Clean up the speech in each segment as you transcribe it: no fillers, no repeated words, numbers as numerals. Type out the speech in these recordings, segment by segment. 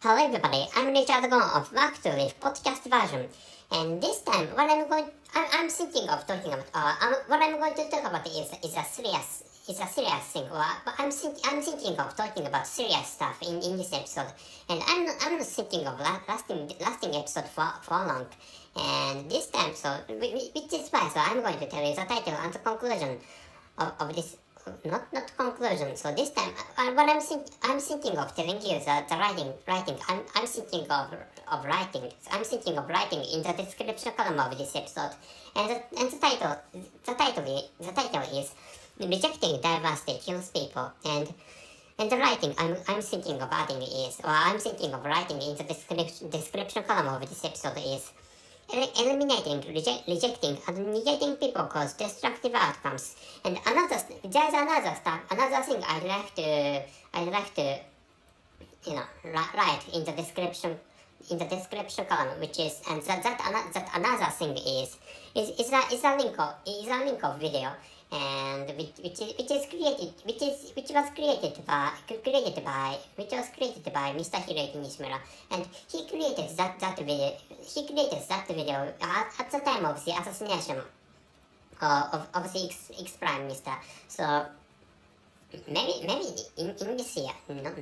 Hello everybody, I'm Richard Gon of Work to Live podcast version, and this time I'm thinking of talking about what I'm going to talk about is a serious thing. I'm thinking of talking about serious stuff in this episode, and I'm not thinking of lasting episode for long. And this time, which is why I'm going to tell you the title and the conclusion of this. Not conclusion. So this time, what I'm thinking of telling you the writing. I'm thinking of writing. I'm thinking of writing in the description column of this episode, and the title is "Rejecting Diversity Kills People." And the writing I'm thinking of adding is, or I'm thinking of writing in the description column of this episode is. Eliminating, rejecting, and negating people cause destructive outcomes. And there's another thing I'd like to write in the description column, which is, and that another thing is a link of video, and which was created by Mr. Hiroyuki Nishimura, and he created that video at the time of the assassination of the ex-prime minister. So maybe in this year, not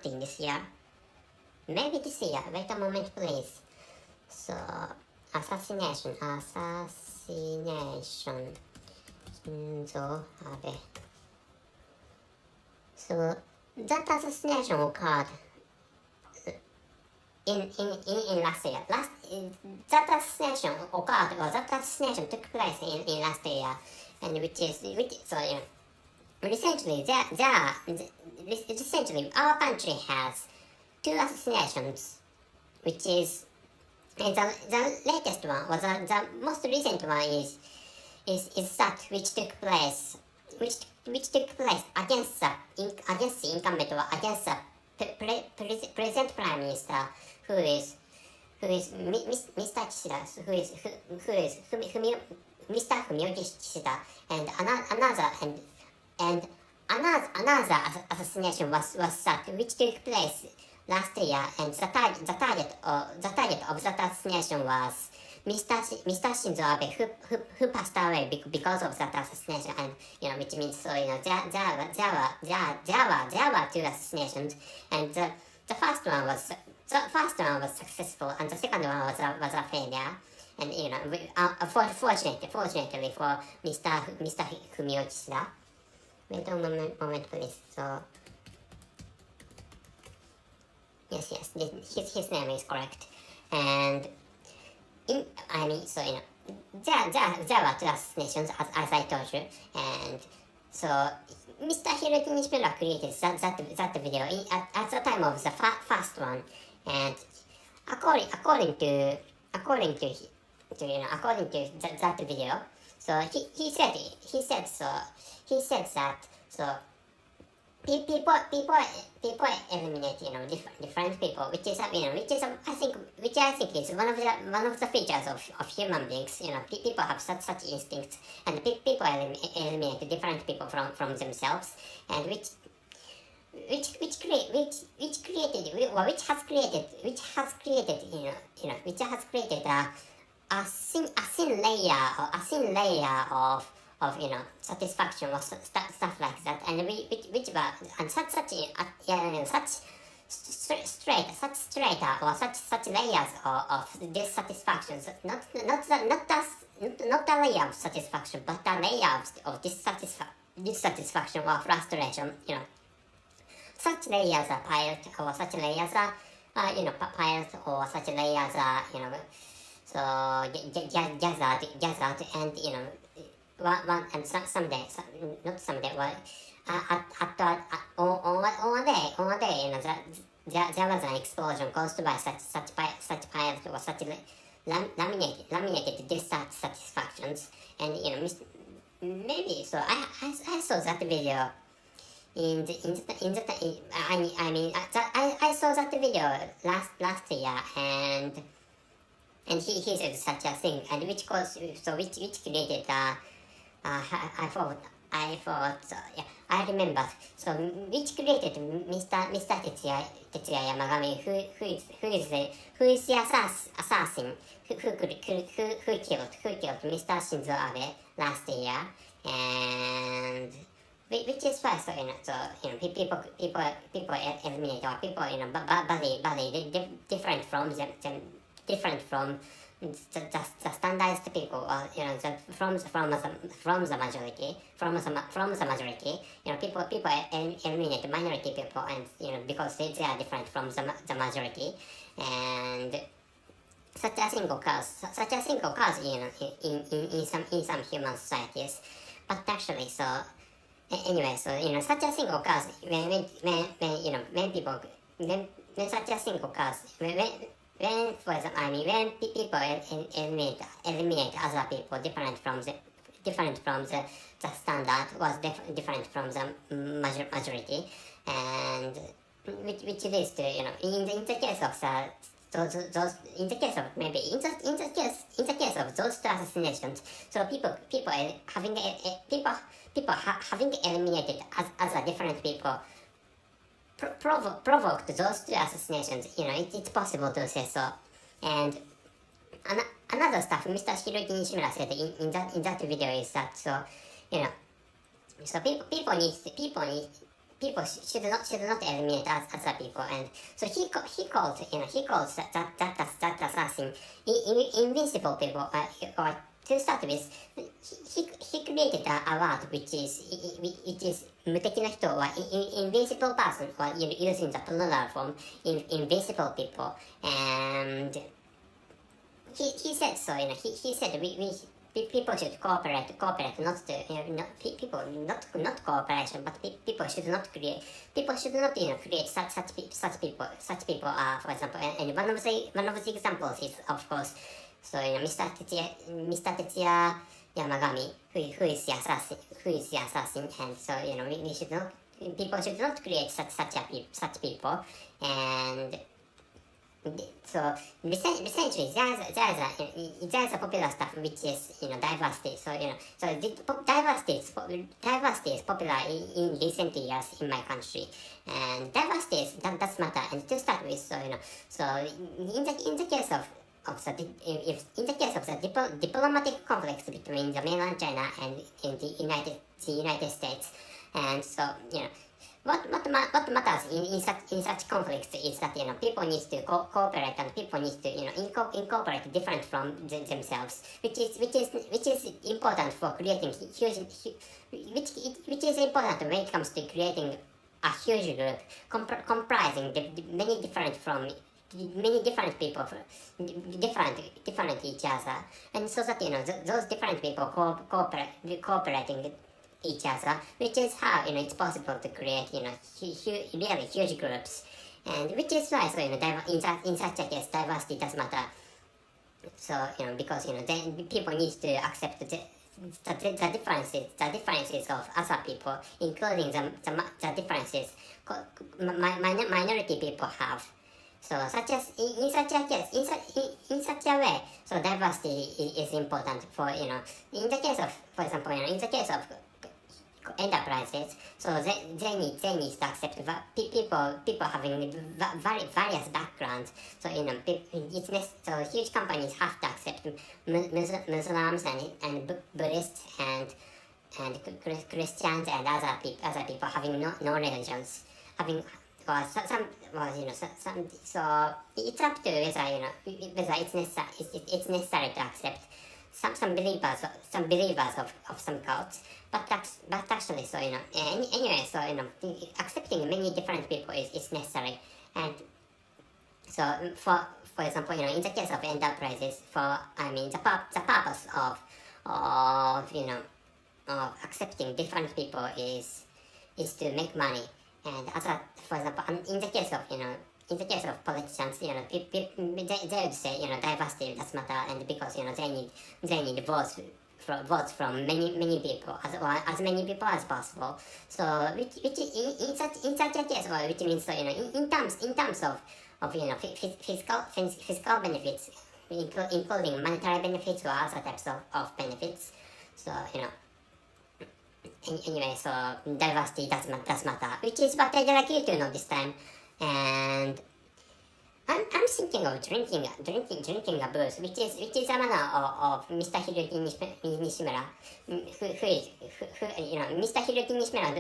in this year, maybe this year. Wait a moment, please. So assassination. So that assassination occurred in last year. That assassination took place in last year, and recently our country has two assassinations, which is, and the latest one was the most recent one is that which took place against the incumbent, or against the present prime minister, who is Mr. Kishida, who is Mr. Fumio Kishida, and another assassination was that which took place last year, and the target of that assassination was Mr. Shinzo Abe, who passed away because of that assassination, and which means there were two assassinations, and the first one was successful, and the second one was a failure, and fortunately for Mr. Fumio Kishida. Wait a moment, please. So yes, his name is correct, and. There were two assassinations, as I told you, and so Mr. Hiroyuki Nishimura created that video at the time of the first one, and according to that video, so he said that people eliminate different people, which I think is one of the features of human beings. People have such instincts, and people eliminate different people from themselves, and which has created a thin layer of satisfaction or stuff like that, and such layers of dissatisfaction, not a layer of satisfaction, but a layer of dissatisfaction or frustration. Such layers are piled, or such layers are gathered, and and someday, not someday, well, on a day, there was an explosion caused by such piles, or such laminated dissatisfactions, and maybe so. I saw that video I saw that video last year, and he said such a thing, and which created I thought I remember. So, which created Mr. Tetsuya Yamagami, who is the assassin who killed Mr. Shinzo Abe last year, and which is why, people eliminate, or people, body different from the standardized people, or from the majority, people eliminate the minority people, and because they are different from the majority, and such a thing occurs, in some human societies, but actually, anyway, such a thing occurs when people, when such a thing occurs, when, for example, when people eliminate other people different from the standard, was different from the majority, and which leads to, in the case of in the case of those two assassinations, so people having eliminated other different people provoked those two assassinations. It's possible to say so. And another stuff Mr. Hiroki Nishimura said in that video is that, people should not eliminate other people, and so he called that assassin invincible people, or to start with, he created a word which is 無敵の人 or invincible person, or using the plural form, invincible people, and he said so. He said people should cooperate, not to, people not cooperation, but people should not create create such people are, for example, and one of the examples is, of course, Mr. Tetsuya Yamagami, who is the assassin, and so people should not create such people, and so essentially there's a popular stuff which is diversity. Diversity is popular in recent years in my country, and diversity does matter. And to start with, in the case of the diplomatic conflicts between the mainland China and the United States, and so what matters in such conflicts is that people need to cooperate, and people need to incorporate different from themselves, which is important for creating which is important when it comes to creating a huge group comprising many different people, different each other, and so that those different people cooperating each other, which is how it's possible to create really huge groups, and which is why in such a case diversity does matter. So because then people need to accept the differences of other people, including the differences minority people have. So in such a way, so diversity is important for in the case of, for example, in the case of enterprises, so they need to accept people having various backgrounds. So so huge companies have to accept Muslims and Buddhists and Christians and other people having no religions, having so it's up to whether it's necessary to accept some believers of some cults, but actually, anyway, accepting many different people is necessary. And so for example, in the case of enterprises, the purpose of accepting different people is to make money. And for example, in the case of politicians, they would say diversity does matter, and because they need votes from many people, as many people as possible. So which in such a case, which means in terms of fiscal benefits, including monetary benefits or other types of benefits. So Anyway, so diversity does matter, which is what I'd like you to know this time. And I'm thinking of drinking a booze, which is a manner of Mr. Hiroki Nishimura, Mr. Hiroki Nishimura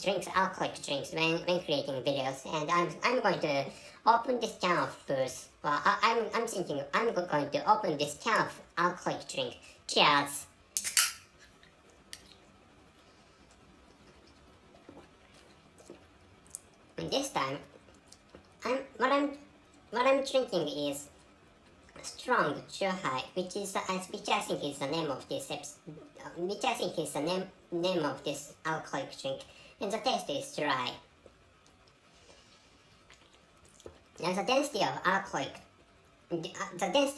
drinks alcoholic drinks when creating videos, and I'm going to open this can of booze. Well, I'm thinking I'm going to open this can of alcoholic drink. Cheers. And this time, what I'm drinking is strong Chuhai, which I think is the name of this name of this alcoholic drink, and the taste is dry. And the density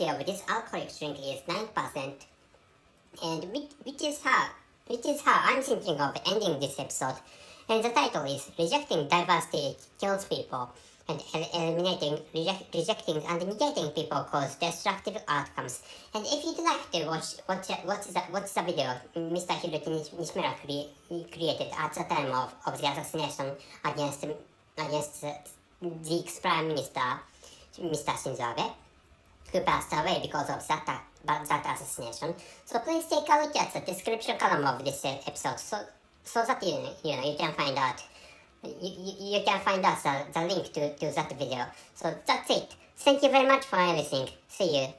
of this alcoholic drink is 9%, and which is how I'm thinking of ending this episode. And the title is "Rejecting Diversity Kills People." And eliminating, rejecting, and negating people cause destructive outcomes. And if you'd like to watch the video Mr. Hiroki Nishimura created at the time of the assassination against the ex-Prime Minister, Mr. Shinzo Abe, who passed away because of that assassination. So please take a look at the description column of this episode, so that you can find out. You can find us the link to that video. So that's it. Thank you very much for everything. See you.